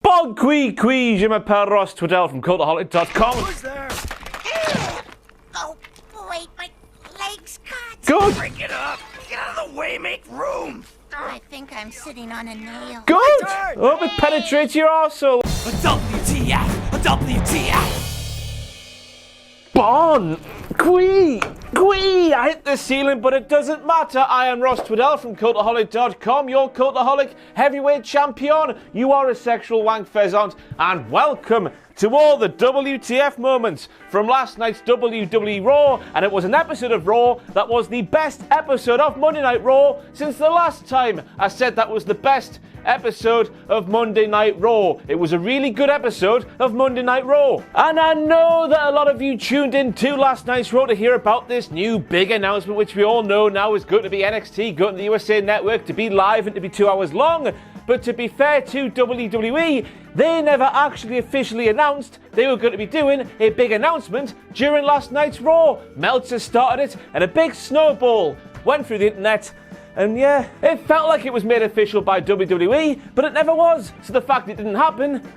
Bon qui, je m'appelle Ross Twiddell from Cultaholic.com. Who's there? Oh, wait, my leg's cut. Good. Break it up. Get out of the way, make room. I think I'm sitting on a nail. Good. turn. Hope it penetrates your arsehole. A WTF. A WTF. Bon qui. I hit the ceiling, but it doesn't matter. I am Ross Twiddell from Cultaholic.com, your Cultaholic heavyweight champion. You are a sexual wank pheasant, and welcome to all the WTF moments from last night's WWE Raw. And it was an episode of Raw that was the best episode of Monday Night Raw since the last time I said that was the best episode of Monday Night Raw. It was a really good episode of Monday Night Raw. And I know that a lot of you tuned in to last night's Raw to hear about this new big announcement, which we all know now is going to be NXT, going to the USA Network, to be live and to be 2 hours long. But to be fair to WWE, they never actually officially announced they were going to be doing a big announcement during last night's Raw. Meltzer started it, and a big snowball went through the internet. And yeah, it felt like it was made official by WWE, but it never was. So the fact it didn't happen,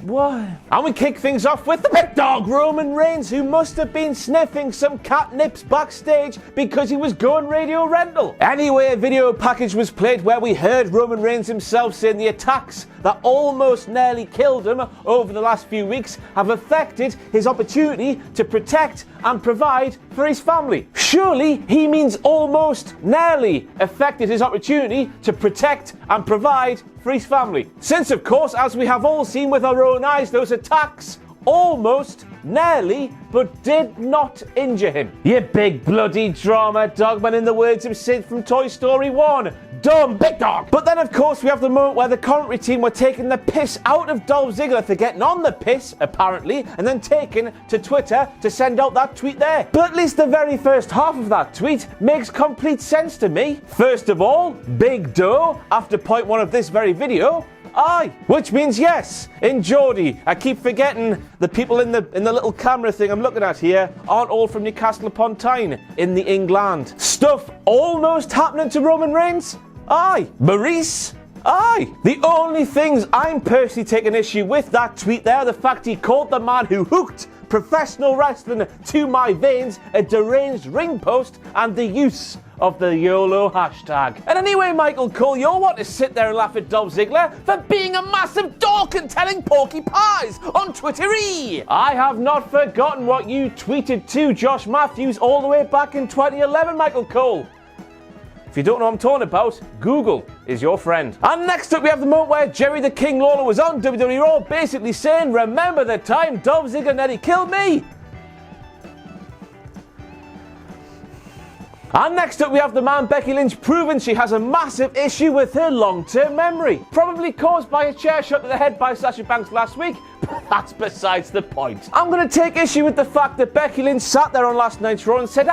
why? And we kick things off with the big dog Roman Reigns, who must have been sniffing some catnips backstage because he was going radio rental. Anyway, a video package was played where we heard Roman Reigns himself saying the attacks that almost nearly killed him over the last few weeks have affected his opportunity to protect and provide for his family. Surely he means almost nearly affected his opportunity to protect and provide for his family. Since, of course, as we have all seen with our own eyes, those attacks almost nearly but did not injure him. You big bloody drama dogman, in the words of Sid from Toy Story 1. Dumb big dog. But then, of course, we have the moment where the commentary team were taking the piss out of Dolph Ziggler for getting on the piss, apparently, and then taken to Twitter to send out that tweet there. But at least the very first half of that tweet makes complete sense to me. First of all, big dough after point one of this very video. Aye, which means yes. In Geordie, I keep forgetting the people in the little camera thing I'm looking at here aren't all from Newcastle upon Tyne in the England. Stuff almost happening to Roman Reigns. Aye, Maurice. Aye. The only things I'm personally taking issue with that tweet there, the fact he called the man who hooked professional wrestling to my veins a deranged ring post, and the use of the YOLO hashtag. And anyway, Michael Cole, you'll want to sit there and laugh at Dolph Ziggler for being a massive dork and telling porky pies on Twittery. I have not forgotten what you tweeted to Josh Matthews all the way back in 2011, Michael Cole. If you don't know what I'm talking about, Google is your friend. And next up we have the moment where Jerry the King Lawler was on WWE Raw basically saying, remember the time Dolph Ziggler nearly killed me? And next up we have the man Becky Lynch proving she has a massive issue with her long-term memory. Probably caused by a chair shot to the head by Sasha Banks last week, but that's besides the point. I'm going to take issue with the fact that Becky Lynch sat there on last night's Raw and said,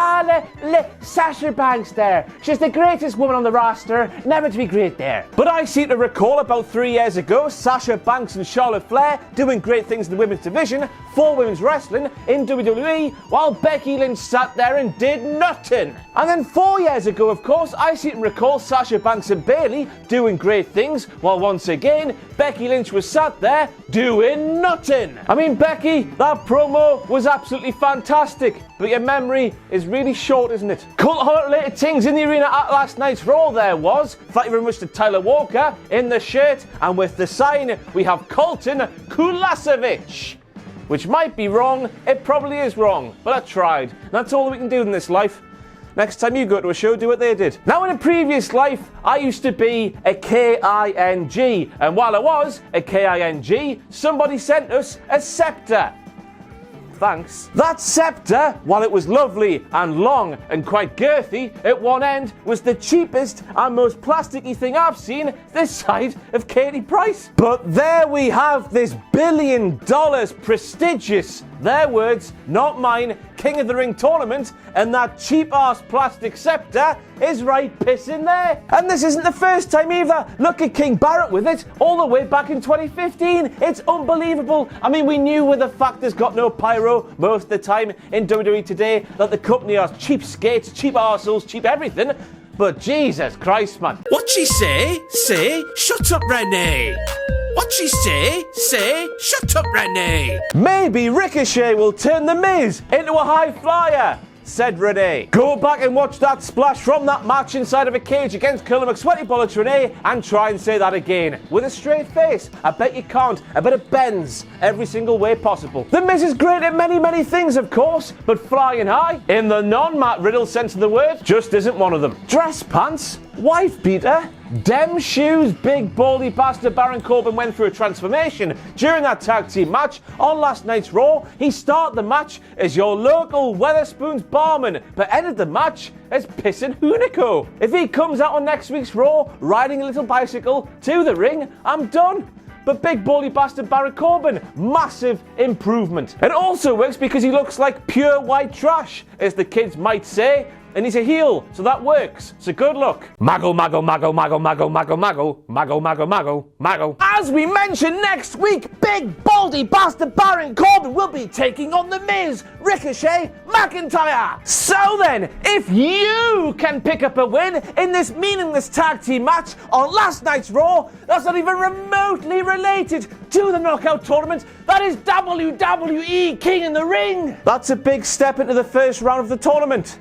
Sasha Banks there. She's the greatest woman on the roster, never to be great there. But I seem to recall about 3 years ago, Sasha Banks and Charlotte Flair doing great things in the women's division for women's wrestling in WWE, while Becky Lynch sat there and did nothing. And then 4 years ago, of course, I seem to recall Sasha Banks and Bayley doing great things, while once again, Becky Lynch was sat there doing nothing. I mean, Becky, that promo was absolutely fantastic, but your memory is really short, isn't it? Cult-related things in the arena at last night's Raw there was, thank you very much to Tyler Walker in the shirt, and with the sign, we have Colton Kulasevich. Which might be wrong, it probably is wrong, but I tried. That's all that we can do in this life. Next time you go to a show, do what they did. Now, in a previous life, I used to be a K-I-N-G. And while I was a K-I-N-G, somebody sent us a scepter. Thanks. That scepter, while it was lovely and long and quite girthy, at one end was the cheapest and most plasticky thing I've seen this side of Katie Price. But there we have this $1 billion prestigious, their words, not mine, King of the Ring tournament, and that cheap-ass plastic scepter is right pissing there. And this isn't the first time either. Look at King Barrett with it all the way back in 2015. It's unbelievable. I mean, we knew with the fact there's got no pyro most of the time in WWE today that the company are cheap skates, cheap arseholes, cheap everything. But Jesus Christ, man. What'd she say? Say, shut up, Renee. What'd she say? Say, shut up, Renee. Maybe Ricochet will turn The Miz into a high flyer, said Renee. Go back and watch that splash from that match inside of a cage against Killer McSweaty Renee and try and say that again with a straight face. I bet you can't. I bet it bends every single way possible. The Miz is great at many, many things, of course, but flying high, in the non-Matt Riddle sense of the word, just isn't one of them. Dress pants? Wife beater? Dem shoes? Big baldy bastard Baron Corbin went through a transformation during that tag team match on last night's Raw. He started the match as your local Wetherspoons barman, but ended the match as Pissin' Hunico. If he comes out on next week's Raw riding a little bicycle to the ring, I'm done. But big baldy bastard Baron Corbin, massive improvement. It also works because he looks like pure white trash, as the kids might say. And he's a heel, so that works. So good luck. Maggle, maggle, maggle, maggle, maggle, maggle, maggle, maggle, maggle, maggle, maggle. As we mentioned, next week, big baldy bastard Baron Corbin will be taking on The Miz, Ricochet, McIntyre. So then, if you can pick up a win in this meaningless tag team match on last night's Raw, that's not even remotely related to the knockout tournament. That is WWE King in the Ring. That's a big step into the first round of the tournament.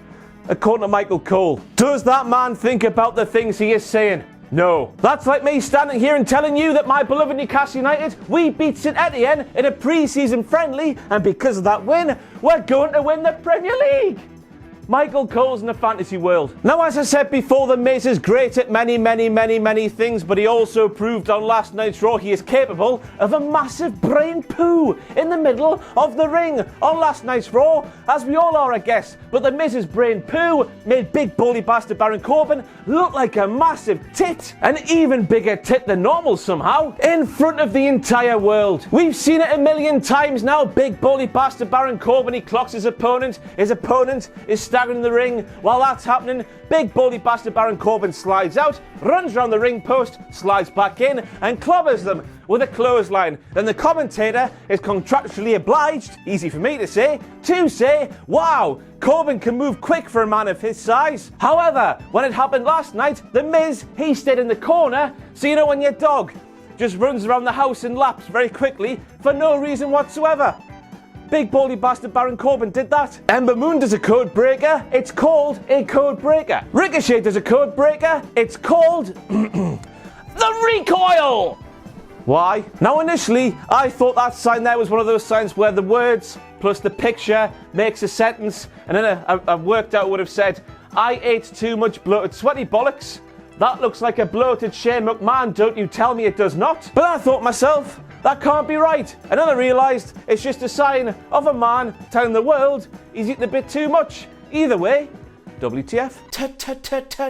According to Michael Cole. Does that man think about the things he is saying? No. That's like me standing here and telling you that my beloved Newcastle United, we beat St Etienne in a pre-season friendly, and because of that win, we're going to win the Premier League. Michael Cole's in the fantasy world. Now, as I said before, The Miz is great at many, many, many, many things, but he also proved on last night's Raw he is capable of a massive brain poo in the middle of the ring on last night's Raw, as we all are, I guess. But The Miz's brain poo made big bully bastard Baron Corbin look like a massive tit, an even bigger tit than normal somehow, in front of the entire world. We've seen it a million times now. Big bully bastard Baron Corbin, he clocks his opponent is staggering in the ring. While that's happening, big baldy bastard Baron Corbin slides out, runs around the ring post, slides back in, and clobbers them with a clothesline. Then the commentator is contractually obliged, easy for me to say, wow, Corbin can move quick for a man of his size. However, when it happened last night, The Miz, he stayed in the corner, so you know when your dog just runs around the house in laps very quickly for no reason whatsoever. Big baldy bastard Baron Corbin did that. Ember Moon does a code breaker. It's called a code breaker. Ricochet does a code breaker. It's called the recoil. Why? Now, initially, I thought that sign there was one of those signs where the words plus the picture makes a sentence, and then I worked out what it said. I ate too much bloated sweaty bollocks. That looks like a bloated Shane McMahon, don't you tell me it does not. But I thought myself, that can't be right. And then I realised it's just a sign of a man telling the world he's eaten a bit too much. Either way, WTF.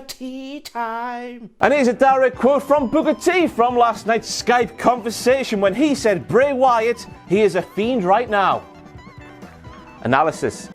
Tea time. And here's a direct quote from Booker T from last night's Skype conversation when he said, Bray Wyatt, he is a fiend right now. Analysis.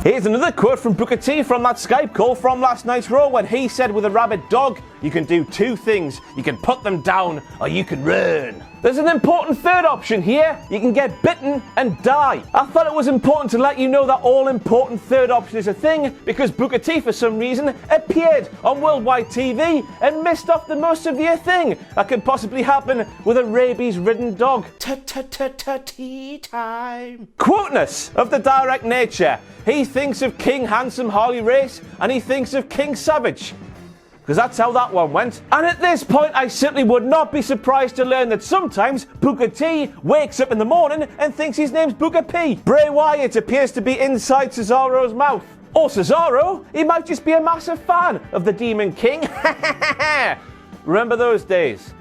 Here's another quote from Booker T from that Skype call from last night's Raw when he said with a rabid dog, you can do two things. You can put them down or you can run. There's an important third option here. You can get bitten and die. I thought it was important to let you know that all-important third option is a thing because Booker T, for some reason, appeared on worldwide TV and missed off the most severe thing that could possibly happen with a rabies-ridden dog. Tea time. Quoteness of the direct nature. He thinks of King Handsome Harley Race and he thinks of King Savage. Because that's how that one went. And at this point, I simply would not be surprised to learn that sometimes Booker T wakes up in the morning and thinks his name's Booker P. Bray Wyatt appears to be inside Cesaro's mouth. Or Cesaro, he might just be a massive fan of the Demon King. Remember those days?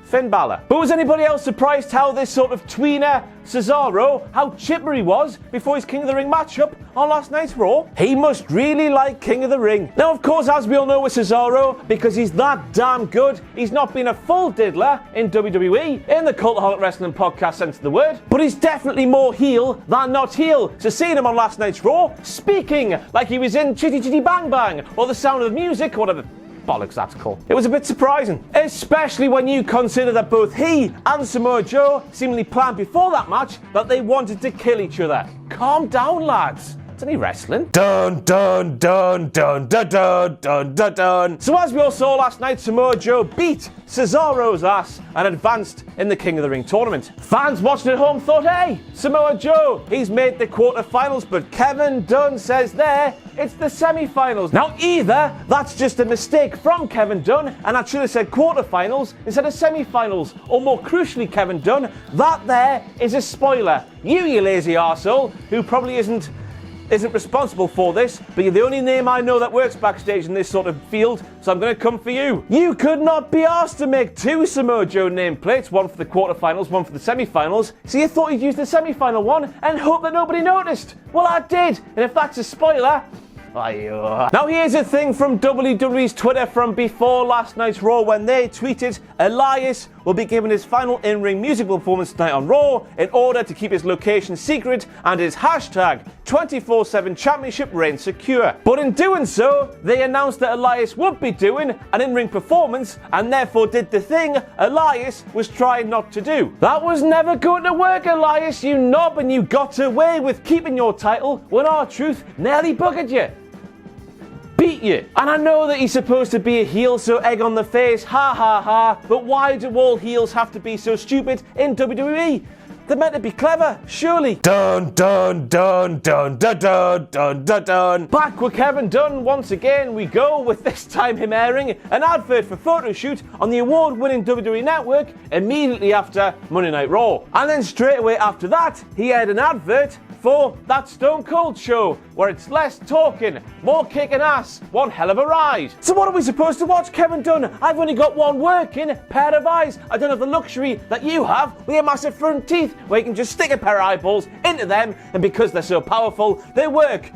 Finn Balor. But was anybody else surprised how this sort of tweener Cesaro, how chipper he was before his King of the Ring matchup on last night's Raw? He must really like King of the Ring. Now, of course, as we all know with Cesaro, because he's that damn good, he's not been a full diddler in WWE, in the Cultaholic Wrestling Podcast sense of the word, but he's definitely more heel than not heel. So seeing him on last night's Raw, speaking like he was in Chitty Chitty Bang Bang, or The Sound of Music, or whatever bollocks that's called. It was a bit surprising, especially when you consider that both he and Samoa Joe seemingly planned before that match that they wanted to kill each other. Calm down, lads. It's only wrestling. Dun, dun, dun, dun, dun, dun, dun, dun, dun. So as we all saw last night, Samoa Joe beat Cesaro's ass and advanced in the King of the Ring tournament. Fans watching at home thought, hey, Samoa Joe, he's made the quarterfinals, but Kevin Dunn says there, it's the semi-finals. Now either that's just a mistake from Kevin Dunn and I should have said quarterfinals instead of semi-finals, or more crucially Kevin Dunn, that there is a spoiler. You lazy arsehole, who probably isn't responsible for this, but you're the only name I know that works backstage in this sort of field, so I'm going to come for you. You could not be asked to make two Samoa Joe nameplates, one for the quarterfinals, one for the semi-finals, so you thought you'd use the semi-final one and hope that nobody noticed. Well, I did, and if that's a spoiler, now here's a thing from WWE's Twitter from before last night's Raw when they tweeted, Elias will be given his final in-ring music performance tonight on Raw in order to keep his location secret and his hashtag 24/7 championship reign secure. But in doing so, they announced that Elias would be doing an in-ring performance and therefore did the thing Elias was trying not to do. That was never going to work, Elias, you knob, and you got away with keeping your title when R-Truth nearly buggered you. Beat you. And I know that he's supposed to be a heel, so egg on the face, ha ha ha, but why do all heels have to be so stupid in WWE? They're meant to be clever, surely. Dun dun dun dun dun dun dun dun dun. Back with Kevin Dunn once again we go, with this time him airing an advert for photo shoot on the award-winning WWE Network immediately after Monday Night Raw. And then straight away after that, he aired an advert for that Stone Cold show, where it's less talking, more kicking ass, one hell of a ride. So what are we supposed to watch, Kevin Dunn? I've only got one working pair of eyes. I don't have the luxury that you have with your massive front teeth, where you can just stick a pair of eyeballs into them, and because they're so powerful, they work.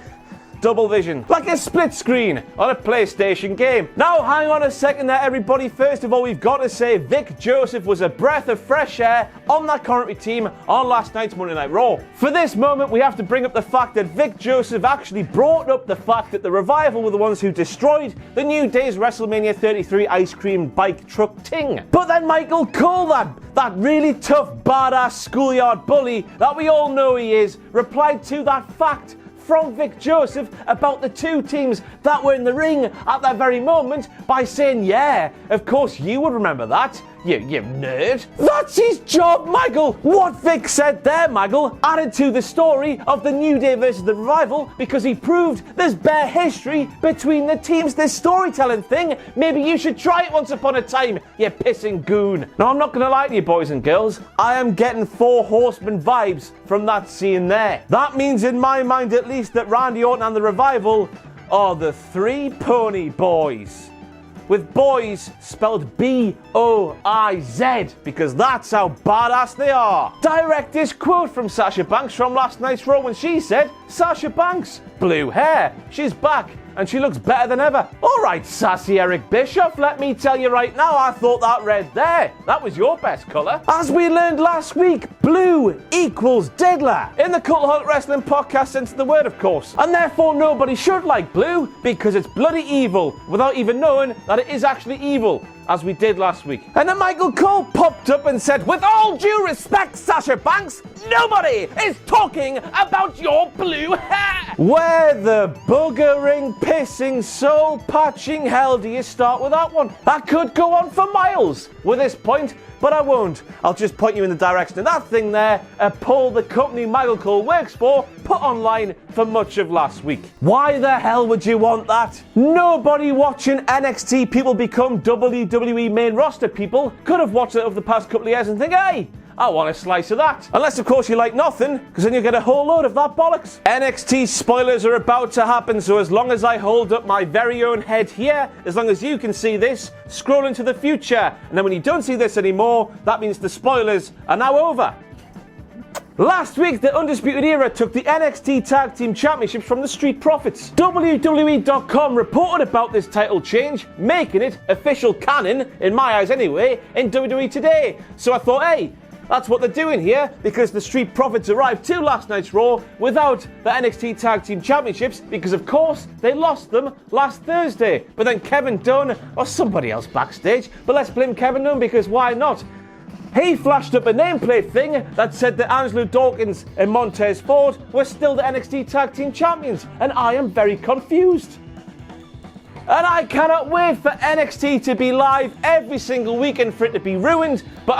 Double vision, like a split screen on a PlayStation game. Now hang on a second there everybody, first of all we've got to say Vic Joseph was a breath of fresh air on that commentary team on last night's Monday Night Raw. For this moment we have to bring up the fact that Vic Joseph actually brought up the fact that the Revival were the ones who destroyed the New Day's WrestleMania 33 ice cream bike truck ting. But then Michael Cole, that really tough badass schoolyard bully that we all know he is, replied to that fact from Vic Joseph about the two teams that were in the ring at that very moment by saying, yeah, of course you would remember that, you nerd. That's his job, Michael. What Vic said there, Michael, added to the story of the New Day versus the Revival because he proved there's bare history between the teams. This storytelling thing, maybe you should try it once upon a time, you pissing goon. Now I'm not going to lie to you boys and girls, I am getting Four Horsemen vibes from that scene there. That means in my mind at least that Randy Orton and the Revival are the Three Pony Boys. With boys spelled B-O-I-Z, because that's how badass they are. Directest quote from Sasha Banks from last night's Raw when she said, Sasha Banks, blue hair, she's back and she looks better than ever. Alright, sassy Eric Bischoff, let me tell you right now, I thought that red there, that was your best colour. As we learned last week, blue equals diddler. In the Cultaholic Wrestling podcast sense of the word, of course. And therefore nobody should like blue, because it's bloody evil, without even knowing that it is actually evil, as we did last week. And then Michael Cole popped up and said, with all due respect, Sasha Banks, nobody is talking about your blue hair. Where the buggering, pissing, soul-patching hell do you start with that one? That could go on for miles with this point, but I won't. I'll just point you in the direction of that thing there, a poll the company Michael Cole works for put online for much of last week. Why the hell would you want that? Nobody watching NXT people become WWE main roster people could have watched it over the past couple of years and think, hey, I want a slice of that. Unless, of course, you like nothing, because then you get a whole load of that bollocks. NXT spoilers are about to happen, so as long as I hold up my very own head here, as long as you can see this, scroll into the future. And then when you don't see this anymore, that means the spoilers are now over. Last week, the Undisputed Era took the NXT Tag Team Championships from the Street Profits. WWE.com reported about this title change, making it official canon, in my eyes anyway, in WWE Today. So I thought, hey, that's what they're doing here, because the Street Profits arrived to last night's Raw without the NXT Tag Team Championships, because of course they lost them last Thursday. But then Kevin Dunn, or somebody else backstage, but let's blame Kevin Dunn because why not? He flashed up a nameplate thing that said that Angelo Dawkins and Montez Ford were still the NXT Tag Team Champions, and I am very confused. And I cannot wait for NXT to be live every single week and for it to be ruined. But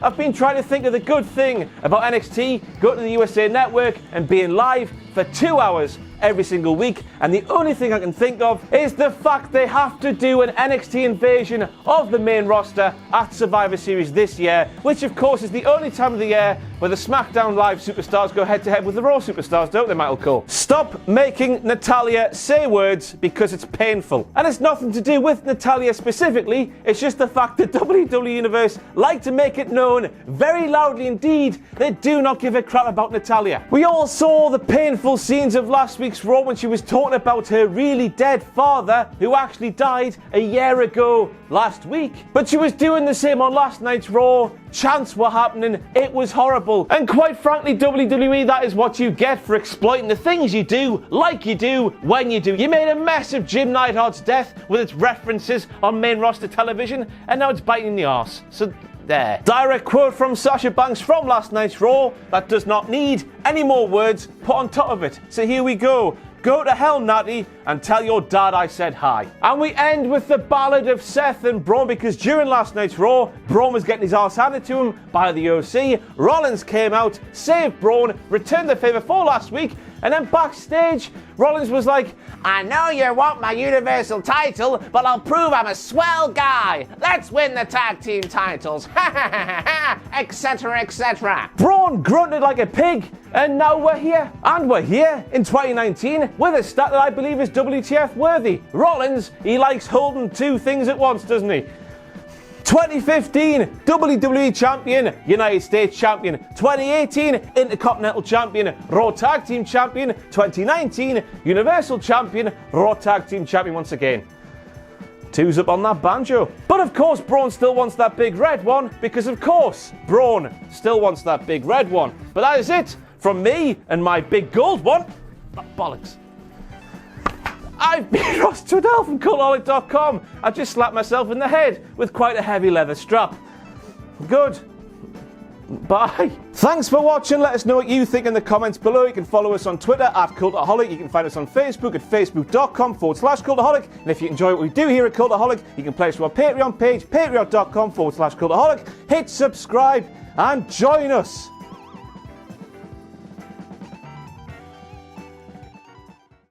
I've been trying to think of the good thing about NXT going to the USA Network and being live for 2 hours every single week, and the only thing I can think of is the fact they have to do an NXT invasion of the main roster at Survivor Series this year, which of course is the only time of the year where the SmackDown Live superstars go head to head with the Raw superstars, don't they, Michael Cole? Stop making Natalya say words because it's painful. And it's nothing to do with Natalya specifically, it's just the fact that WWE Universe like to make it known very loudly indeed they do not give a crap about Natalya. We all saw the painful scenes of last week's Raw when she was talking about her really dead father who actually died a year ago last week. But she was doing the same on last night's Raw. Chants were happening. It was horrible. And quite frankly, WWE, that is what you get for exploiting the things you do, like you do, when you do. You made a mess of Jim Neidhart's death with its references on main roster television, and now it's biting in the arse. So there. Direct quote from Sasha Banks from last night's Raw that does not need any more words put on top of it. So here we go. Go to hell, Natty, and tell your dad I said hi. And we end with the ballad of Seth and Braun, because during last night's Raw, Braun was getting his arse handed to him by the OC. Rollins came out, saved Braun, returned the favour for last week, and then backstage, Rollins was like, I know you want my Universal title, but I'll prove I'm a swell guy. Let's win the tag team titles. Ha ha ha ha, etc, etc. Braun grunted like a pig, and now we're here. And we're here in 2019 with a stat that I believe is WTF worthy. Rollins, he likes holding two things at once, doesn't he? 2015 WWE Champion, United States Champion. 2018 Intercontinental Champion, Raw Tag Team Champion. 2019 Universal Champion, Raw Tag Team Champion once again. Two's up on that banjo. But of course Braun still wants that big red one, because of course Braun still wants that big red one. But that is it from me and my big gold one. Oh, bollocks. I've been Ross Twiddell from cultaholic.com. I've just slapped myself in the head with quite a heavy leather strap. Good. Bye. Thanks for watching. Let us know what you think in the comments below. You can follow us on Twitter at Cultaholic. You can find us on Facebook at facebook.com/Cultaholic. And if you enjoy what we do here at Cultaholic, you can play us to our Patreon page, patreon.com/Cultaholic. Hit subscribe and join us.